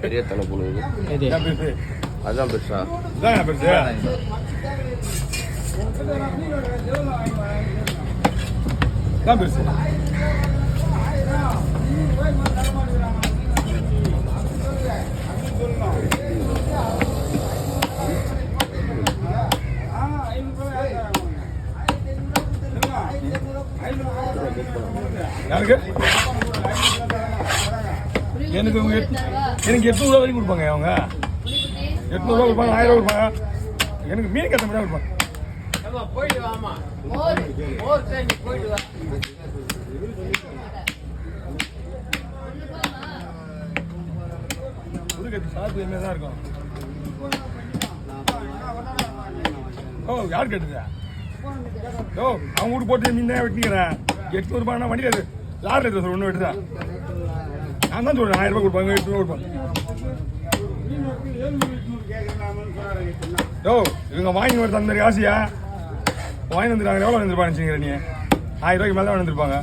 பெரிய தலை போடுது. அதுதான் பெருசா? இதான் பெருசு. இதான் பெருசு. யாருக்கு? எனக்கு 800 வரைக்கும் கொடுப்பாங்க. அவங்க 800 கொடுப்பாங்க, 1000 கொடுப்பாங்க. எனக்கு மீன் கட்ட மட்டும் கொடுப்பாங்க. சாப்பிட்டு என்ன தான் இருக்கும். ஓ யார் கேட்டுதா? ஓ அவங்க வீட்டு போட்டு மீன் தான் வெட்டிக்கிறேன். 800 ரூபாய்னா வண்டி அது லாரி எடுத்து சார் ஒன்று வெட்டுதான். நான் தான் சொல்கிறேன் 1000 ரூபாய் கொடுப்பாங்க, 800 கொடுப்பாங்க. ஓ இவங்க வாங்கி வருது அந்த மாதிரி ஆசையா வாங்கி வந்துருக்காங்க. எவ்வளோ வந்துருப்பாங்க நீ? 1000 ரூபாய்க்கு மேலே தான் வந்துருப்பாங்க.